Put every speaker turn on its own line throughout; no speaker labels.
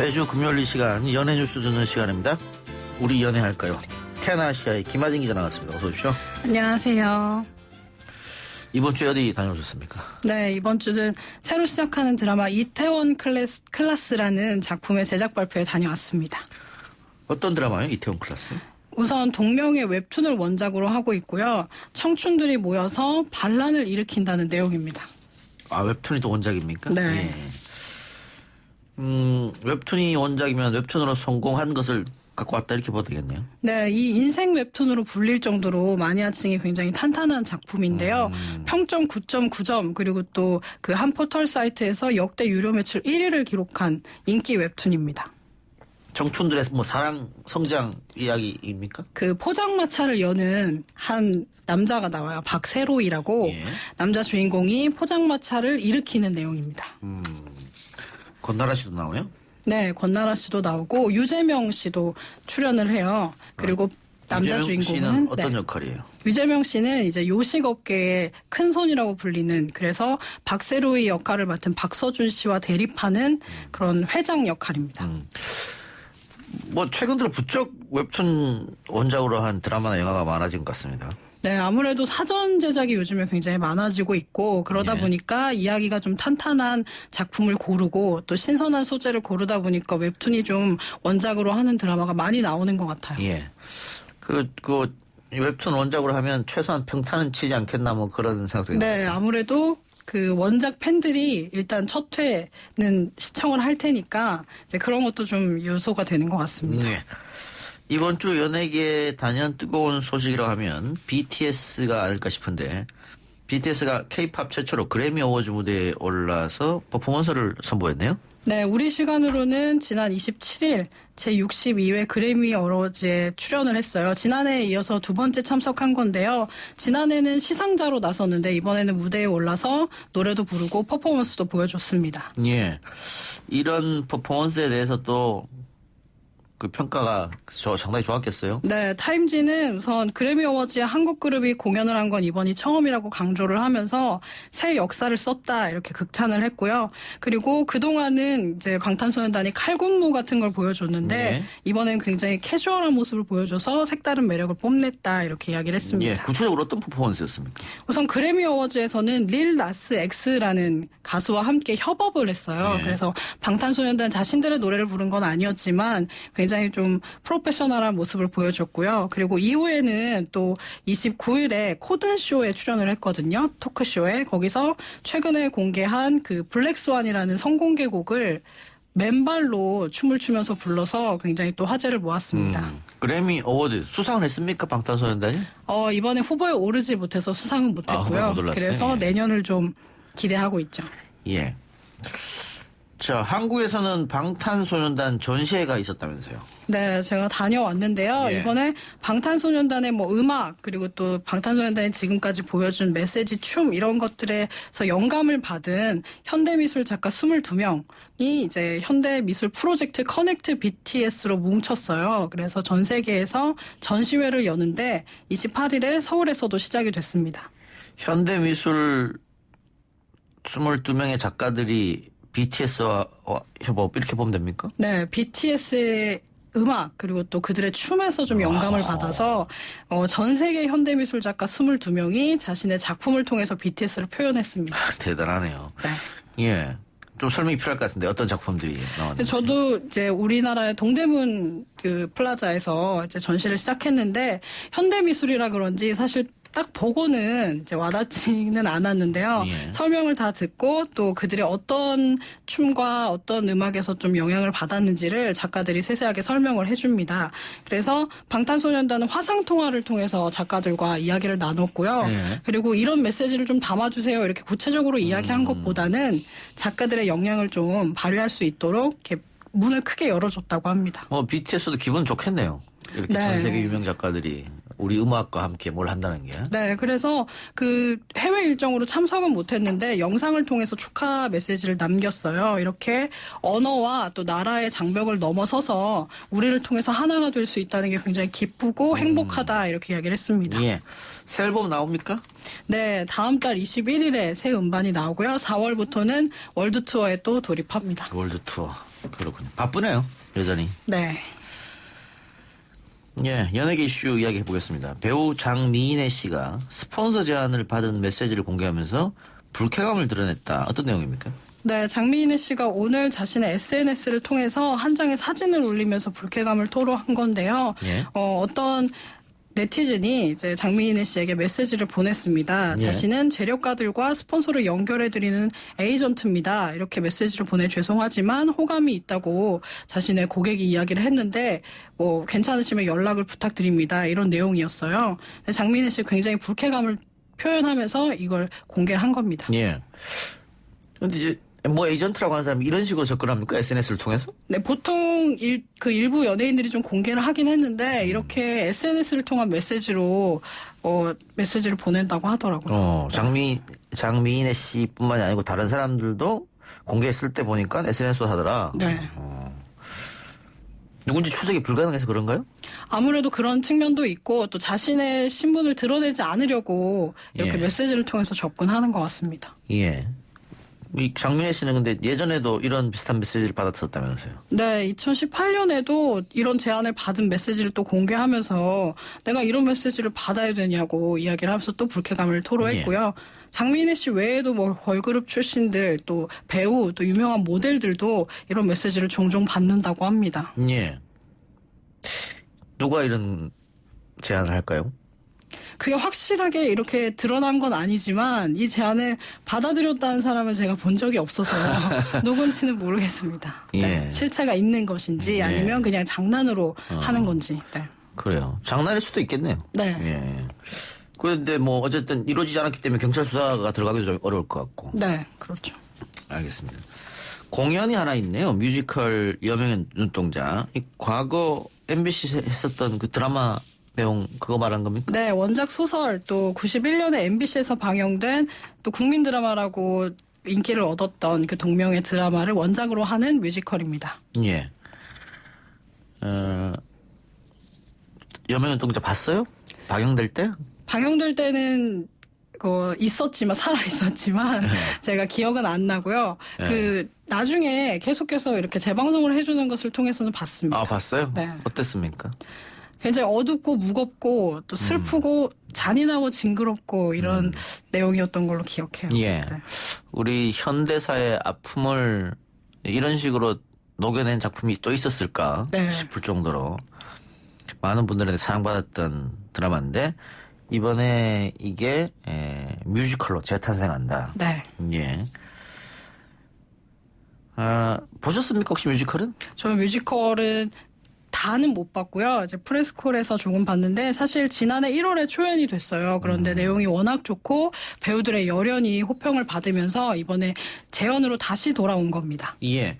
매주 금요일 이 시간 연예 뉴스 듣는 시간입니다. 우리 연애할까요? 테나시아의 김하진 기자 나왔습니다. 어서 오십시오.
안녕하세요.
이번 주에 어디 다녀오셨습니까?
네, 이번 주는 새로 시작하는 드라마 이태원 클래스라는 작품의 제작 발표에 다녀왔습니다.
어떤 드라마요? 이태원 클래스?
우선 동명의 웹툰을 원작으로 하고 있고요. 청춘들이 모여서 반란을 일으킨다는 내용입니다.
아, 웹툰이 또 원작입니까?
네.
예. 웹툰이 원작이면 웹툰으로 성공한 것을 갖고 왔다 이렇게 봐도 되겠네요.
네, 이 인생 웹툰으로 불릴 정도로 마니아층이 굉장히 탄탄한 작품인데요. 평점 9.9점 그리고 또 그 한 포털 사이트에서 역대 유료 매출 1위를 기록한 인기 웹툰입니다.
청춘들의 뭐 사랑 성장 이야기입니까?
그 포장마차를 여는 한 남자가 나와요. 박세로이라고.
예.
남자 주인공이 포장마차를 일으키는 내용입니다.
권나라 씨도 나오요?
네, 권나라 씨도 나오고 유재명 씨도 출연을 해요. 그리고 남자
유재명 씨는
주인공은
어떤 역할이에요?
유재명 씨는 이제 요식업계의 큰 손이라고 불리는, 그래서 박세로이 역할을 맡은 박서준 씨와 대립하는 그런 회장 역할입니다.
뭐 최근 들어 부쩍 웹툰 원작으로 한 드라마나 영화가 많아진 것 같습니다.
네, 아무래도 사전 제작이 요즘에 굉장히 많아지고 있고 그러다
예.
보니까 이야기가 좀 탄탄한 작품을 고르고 또 신선한 소재를 고르다 보니까 웹툰이 좀 원작으로 하는 드라마가 많이 나오는 것 같아요.
예. 그 웹툰 원작으로 하면 최소한 평탄은 치지 않겠나 뭐 그런 생각도 있는데.
네, 아무래도 그 원작 팬들이 일단 첫 회는 시청을 할 테니까 이제 그런 것도 좀 요소가 되는 것 같습니다.
네. 이번 주 연예계에 단연 뜨거운 소식이라고 하면 BTS가 아닐까 싶은데, BTS가 K-팝 최초로 그래미 어워즈 무대에 올라서 퍼포먼스를 선보였네요.
네, 우리 시간으로는 지난 27일 제62회 그래미 어워즈에 출연을 했어요. 지난해에 이어서 두 번째 참석한 건데요. 지난해는 시상자로 나섰는데 이번에는 무대에 올라서 노래도 부르고 퍼포먼스도 보여줬습니다.
예. 이런 퍼포먼스에 대해서 또 그 평가가 상당히 좋았겠어요.
네, 타임지는 우선 그래미 어워즈에 한국 그룹이 공연을 한 건 이번이 처음이라고 강조를 하면서 새 역사를 썼다 이렇게 극찬을 했고요. 그리고 그동안은 이제 방탄소년단이 칼군무 같은 걸 보여줬는데
네.
이번엔 굉장히 캐주얼한 모습을 보여줘서 색다른 매력을 뽐냈다 이렇게 이야기를 했습니다.
예. 구체적으로 어떤 퍼포먼스였습니까?
우선 그래미 어워즈에서는 릴 나스 X라는 가수와 함께 협업을 했어요.
네.
그래서 방탄소년단 자신들의 노래를 부른 건 아니었지만 굉장히 좀 프로페셔널한 모습을 보여줬고요. 그리고 이후에는 또 29일에 코든쇼에 출연을 했거든요. 토크쇼에. 거기서 최근에 공개한 그 블랙스완이라는 성공개곡을 맨발로 춤을 추면서 불러서 굉장히 또 화제를 모았습니다.
그래미 어워드 수상을 했습니까? 방탄소년단이?
이번에 후보에 오르지 못해서 수상은 못했고요.
후보에 못 올랐어요?
그래서
예.
내년을 좀 기대하고 있죠.
예. 자, 한국에서는 방탄소년단 전시회가 있었다면서요?
네, 제가 다녀왔는데요.
예.
이번에 방탄소년단의 뭐 음악 그리고 또 방탄소년단이 지금까지 보여준 메시지, 춤 이런 것들에서 영감을 받은 현대미술 작가 22명이 이제 현대미술 프로젝트 커넥트 BTS로 뭉쳤어요. 그래서 전 세계에서 전시회를 여는데 28일에 서울에서도 시작이 됐습니다.
현대미술 22명의 작가들이 BTS와 협업 이렇게 보면 됩니까?
네, BTS의 음악 그리고 또 그들의 춤에서 좀 영감을 받아서 전 세계 현대미술 작가 22명이 자신의 작품을 통해서 BTS를 표현했습니다.
대단하네요.
네.
예. 좀 설명이 필요할 것 같은데 어떤 작품들이 나왔는지.
저도 이제 우리나라의 동대문 그 플라자에서 이제 전시를 시작했는데 현대미술이라 그런지 사실 딱 보고는 이제 와닿지는 않았는데요.
예.
설명을 다 듣고 또 그들의 어떤 춤과 어떤 음악에서 좀 영향을 받았는지를 작가들이 세세하게 설명을 해줍니다. 그래서 방탄소년단은 화상통화를 통해서 작가들과 이야기를 나눴고요.
예.
그리고 이런 메시지를 좀 담아주세요. 이렇게 구체적으로 이야기한 것보다는 작가들의 역량을 좀 발휘할 수 있도록 이렇게 문을 크게 열어줬다고 합니다.
BTS도 기분 좋겠네요. 이렇게
네.
전 세계 유명 작가들이 우리 음악과 함께 뭘 한다는 게.
네, 그래서 그 해외 일정으로 참석은 못했는데 영상을 통해서 축하 메시지를 남겼어요. 이렇게 언어와 또 나라의 장벽을 넘어서서 우리를 통해서 하나가 될 수 있다는 게 굉장히 기쁘고 행복하다 이렇게 이야기를 했습니다.
예. 새 앨범 나옵니까?
네, 다음 달 21일에 새 음반이 나오고요. 4월부터는 월드 투어에 또 돌입합니다.
월드 투어. 그렇군요. 바쁘네요. 여전히.
네.
예, 연예계 이슈 이야기 해보겠습니다. 배우 장미인혜 씨가 스폰서 제안을 받은 메시지를 공개하면서 불쾌감을 드러냈다. 어떤 내용입니까?
네, 장미인혜 씨가 오늘 자신의 SNS를 통해서 한 장의 사진을 올리면서 불쾌감을 토로한 건데요.
예.
어떤 네티즌이 이제 장미인혜 씨에게 메시지를 보냈습니다.
예.
자신은 재력가들과 스폰서를 연결해드리는 에이전트입니다. 이렇게 메시지를 보내 죄송하지만 호감이 있다고 자신의 고객이 이야기를 했는데 뭐 괜찮으시면 연락을 부탁드립니다. 이런 내용이었어요. 장미인혜 씨 굉장히 불쾌감을 표현하면서 이걸 공개한 겁니다.
예. 근데 이제 뭐 에이전트라고 하는 사람이 이런 식으로 접근합니까? SNS를 통해서?
네, 보통 일부 연예인들이 좀 공개를 하긴 했는데 이렇게 SNS를 통한 메시지로 메시지를 보낸다고 하더라고요.
장미인혜 씨뿐만이 아니고 다른 사람들도 공개했을 때 보니까 SNS로 하더라.
네.
누군지 추적이 불가능해서 그런가요?
아무래도 그런 측면도 있고 또 자신의 신분을 드러내지 않으려고 이렇게
예.
메시지를 통해서 접근하는 것 같습니다.
예. 이 장민혜 씨는 근데 예전에도 이런 비슷한 메시지를 받았었다면서요?
네, 2018년에도 이런 제안을 받은 메시지를 또 공개하면서 내가 이런 메시지를 받아야 되냐고 이야기를 하면서 또 불쾌감을 토로했고요. 장민혜 씨 외에도 뭐 걸그룹 출신들 또 배우 또 유명한 모델들도 이런 메시지를 종종 받는다고 합니다.
예. 누가 이런 제안을 할까요?
그게 확실하게 이렇게 드러난 건 아니지만 이 제안을 받아들였다는 사람을 제가 본 적이 없어서 누군지는 모르겠습니다. 네.
예.
실체가 있는 것인지
예.
아니면 그냥 장난으로 하는 건지. 네.
그래요. 장난일 수도 있겠네요.
네.
예. 그런데 뭐 어쨌든 이루어지지 않았기 때문에 경찰 수사가 들어가기도 좀 어려울 것 같고.
네, 그렇죠.
알겠습니다. 공연이 하나 있네요. 뮤지컬 여명의 눈동자. 이 과거 MBC 했었던 그 드라마 내용 그거 말한 겁니까?
네, 원작 소설 또 91년에 MBC에서 방영된 또 국민 드라마라고 인기를 얻었던 그 동명의 드라마를 원작으로 하는 뮤지컬입니다.
예. 여명의 눈동자 봤어요? 방영될 때?
방영될 때는 있었지만 살아 있었지만 제가 기억은 안 나고요. 그 나중에 계속해서 이렇게 재방송을 해주는 것을 통해서는 봤습니다.
아, 봤어요?
네.
어땠습니까?
굉장히 어둡고 무겁고 또 슬프고 잔인하고 징그럽고 이런 내용이었던 걸로 기억해요.
예.
네.
우리 현대사의 아픔을 이런 식으로 녹여낸 작품이 또 있었을까
네.
싶을 정도로 많은 분들한테 사랑받았던 드라마인데 이번에 이게 뮤지컬로 재탄생한다.
네.
예. 보셨습니까 혹시 뮤지컬은?
저는 뮤지컬은 다는 못 봤고요. 이제 프레스콜에서 조금 봤는데 사실 지난해 1월에 초연이 됐어요. 그런데 내용이 워낙 좋고 배우들의 열연이 호평을 받으면서 이번에 재연으로 다시 돌아온 겁니다.
예.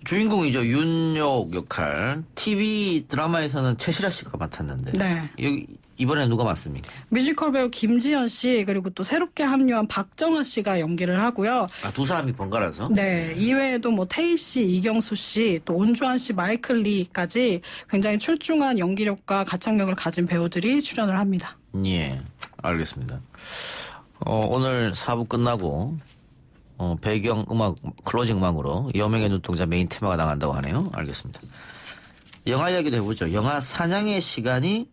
주인공이죠. 윤yok 역할. TV 드라마에서는 최시라 씨가 맡았는데.
네.
여기 이번에 누가 맡습니까?
뮤지컬 배우 김지연 씨 그리고 또 새롭게 합류한 박정아 씨가 연기를 하고요.
아, 두 사람이 번갈아서?
네. 이외에도 뭐 태희 씨, 이경수 씨, 또 온주환 씨, 마이클 리까지 굉장히 출중한 연기력과 가창력을 가진 배우들이 출연을 합니다.
예. 알겠습니다. 오늘 4부 끝나고 배경 음악, 클로징 음악으로 여명의 눈동자 메인 테마가 나간다고 하네요. 알겠습니다. 영화 이야기도 해보죠. 영화 사냥의 시간이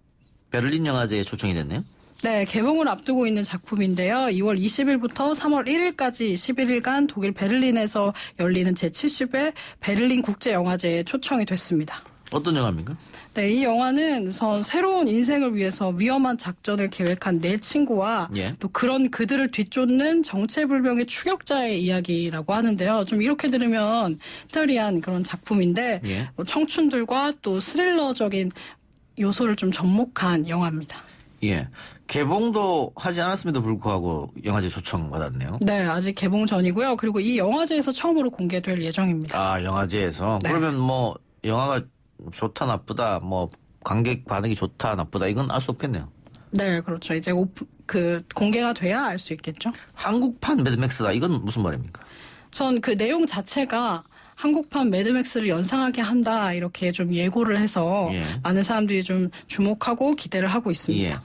베를린 영화제에 초청이 됐네요.
네, 개봉을 앞두고 있는 작품인데요. 2월 20일부터 3월 1일까지 11일간 독일 베를린에서 열리는 제70회 베를린 국제영화제에 초청이 됐습니다.
어떤 영화입니까?
네, 이 영화는 우선 새로운 인생을 위해서 위험한 작전을 계획한 네 친구와
예.
또 그런 그들을 뒤쫓는 정체불명의 추격자의 이야기라고 하는데요. 좀 이렇게 들으면 히스테리한 그런 작품인데
예.
뭐 청춘들과 또 스릴러적인 요소를 좀 접목한 영화입니다.
예. 개봉도 하지 않았음에도 불구하고 영화제 초청받았네요.
네, 아직 개봉 전이고요. 그리고 이 영화제에서 처음으로 공개될 예정입니다.
아, 영화제에서?
네.
그러면 뭐 영화가 좋다 나쁘다 뭐 관객 반응이 좋다 나쁘다 이건 알 수 없겠네요.
네, 그렇죠. 이제 공개가 돼야 알 수 있겠죠.
한국판 매드맥스다 이건 무슨 말입니까?
우선 그 내용 자체가 한국판 매드맥스를 연상하게 한다 이렇게 좀 예고를 해서
예.
많은 사람들이 좀 주목하고 기대를 하고 있습니다.
예.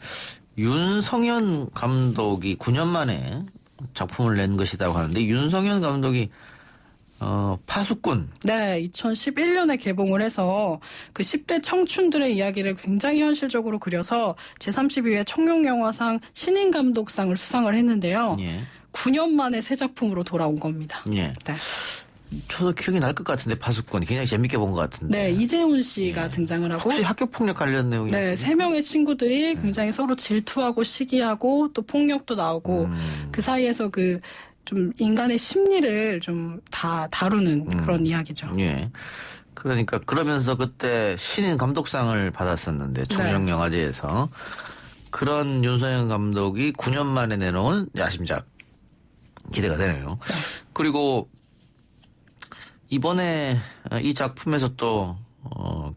윤성현 감독이 9년 만에 작품을 낸 것이라고 하는데 윤성현 감독이 파수꾼.
네, 2011년에 개봉을 해서 그 10대 청춘들의 이야기를 굉장히 현실적으로 그려서 제32회 청룡영화상 신인감독상을 수상을 했는데요.
예.
9년 만에 새 작품으로 돌아온 겁니다.
예.
네.
저도 기억이 날 것 같은데 파수꾼 굉장히 재밌게 본 것 같은데.
네, 이재훈 씨가 등장을 하고
혹시 학교 폭력 관련 내용이
네,
있어요?
세 명의 친구들이 굉장히 서로 질투하고 시기하고 또 폭력도 나오고 그 사이에서 그 좀 인간의 심리를 좀 다 다루는 그런 이야기죠.
예. 그러니까 그러면서 그때 신인 감독상을 받았었는데 청룡영화제에서 그런 윤서영 감독이 9년 만에 내놓은 야심작 기대가 되네요. 그리고 이번에 이 작품에서 또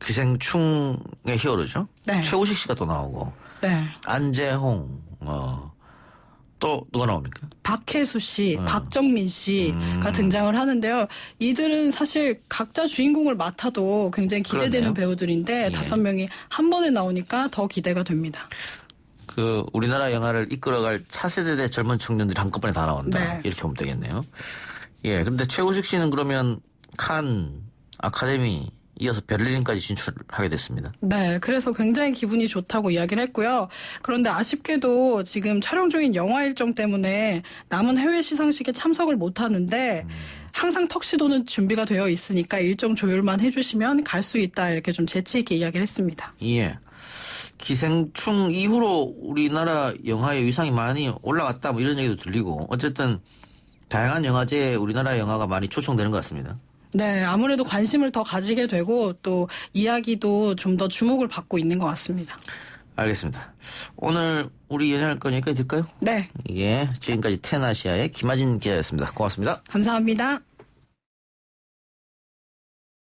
기생충의 히어로죠.
네.
최우식 씨가 또 나오고
네.
안재홍 또 누가 나옵니까?
박혜수 씨, 박정민 씨가 등장을 하는데요. 이들은 사실 각자 주인공을 맡아도 굉장히 기대되는
그러네요.
배우들인데
예.
5명이 한 번에 나오니까 더 기대가 됩니다.
그 우리나라 영화를 이끌어갈 차세대 젊은 청년들이 한꺼번에 다 나온다.
네.
이렇게 보면 되겠네요. 예, 그런데 최우식 씨는 그러면 칸 아카데미 이어서 베를린까지 진출하게 됐습니다.
네, 그래서 굉장히 기분이 좋다고 이야기를 했고요. 그런데 아쉽게도 지금 촬영 중인 영화 일정 때문에 남은 해외 시상식에 참석을 못 하는데 항상 턱시도는 준비가 되어 있으니까 일정 조율만 해주시면 갈 수 있다 이렇게 좀 재치 있게 이야기를 했습니다.
예. 기생충 이후로 우리나라 영화의 위상이 많이 올라갔다 뭐 이런 얘기도 들리고 어쨌든 다양한 영화제에 우리나라 영화가 많이 초청되는 것 같습니다.
네, 아무래도 관심을 더 가지게 되고 또 이야기도 좀 더 주목을 받고 있는 것 같습니다.
알겠습니다. 오늘 우리 연애할 거 여기까지 들까요?
네,
예, 지금까지 텐아시아의 김하진 기자였습니다. 고맙습니다.
감사합니다.